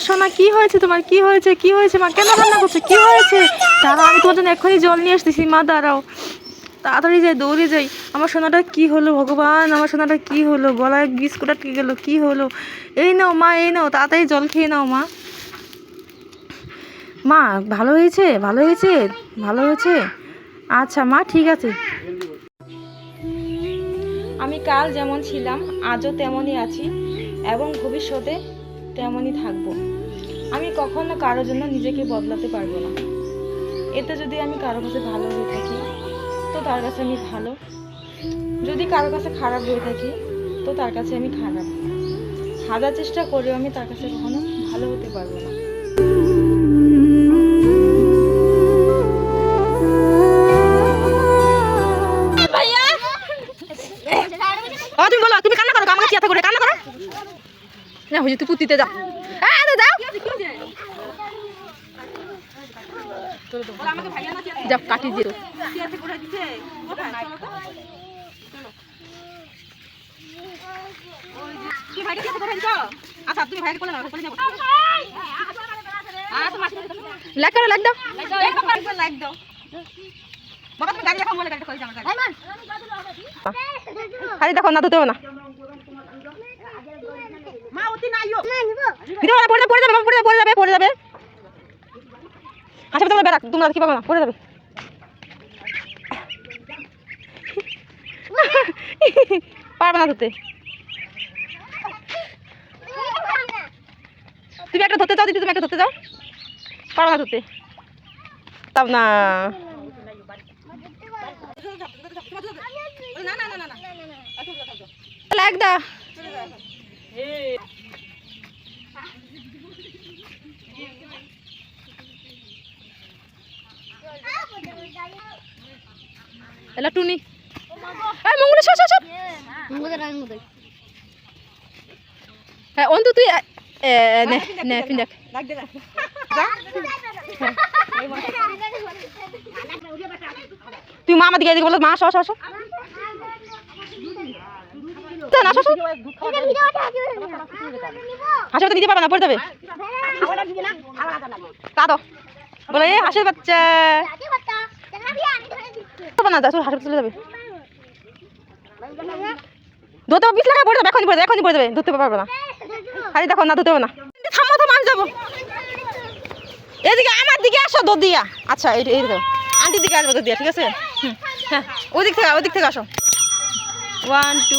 আমার সোনা কি হয়েছে তোমার? কি হয়েছে? কি হয়েছে মা? কেন রান্না করছো? কি হয়েছে? দাঁড়াও, আমি তোমার জন্য এক্ষুনি জল নিয়ে আসতেছি মা, দাঁড়াও। তাড়াতাড়ি যাই, দৌড়ে যাই। আমার সোনাটা কি হলো ভগবান, আমার সোনাটা কি হলো? গলায় বিস্কুট আটকে গেল, কি হলো? এই নাও মা, এই নাও, তাড়াতাড়ি জল খেয়ে নাও মা। মা ভালো হয়েছে? ভালো হয়েছে? ভালো হয়েছে? আচ্ছা মা, ঠিক আছে। আমি কাল যেমন ছিলাম আজও তেমনই আছি এবং ভবিষ্যতে তেমনই থাকবো। আমি কখনো কারোর জন্য নিজেকে বদলাতে পারবো না। এতে যদি আমি কারোর কাছে ভালো হয়ে থাকি তো তার কাছে আমি ভালো, যদি কারোর কাছে খারাপ হয়ে থাকি তো তার কাছে আমি খারাপ। হাজার চেষ্টা করেও আমি তার কাছে কখনো ভালো হতে পারবো না। তুমি বলো, তুমি কান্না করো, আমাকে চিন্তা করে কান্না করো না। হয়ে তুই পুতিতে যা, যা কাটি দিও। লাইক করো, লাইক দাও, লাইক দাও। আরে দেখো না, ধুতেও না, পড়ে যাবে। আচ্ছা তোমরা বেড়া, তোমরা কি পাবো না, পড়ে যাবে। পারবে না ধরতে। তুমি একটা ধরতে চাও দিদি, তুমি একটা ধরতে যাও, পারবে না ধরতে। তাও না, লাইক দাও। এলা টুনি, এই মঙ্গলে সব সব হ্যাঁ অন্তু তুই নে নে পিন্ডাক লাগ দে। তুই মা আমাদের দিকে বল, মা আসো আসো আসো না, আসো হাসি তো দিতে পারো না, পড়ে যাবে। তা তো বলে এই হাসির বাচ্চা না, হাসি চলে যাবে। ধরতে 20 টাকা পড়ে যাবে, এখনই পড়ে যাবে, ধরতে পারবে না। আরে দেখো না, ধরতে হবে না। থামো তো, মান যাবো। এদিকে আমার দিকে আসো দদিয়া। আচ্ছা এই দেখো আন্টির দিকে আসবো দদিয়া, ঠিক আছে? হ্যাঁ ওই দিক থেকে আসো। 1 2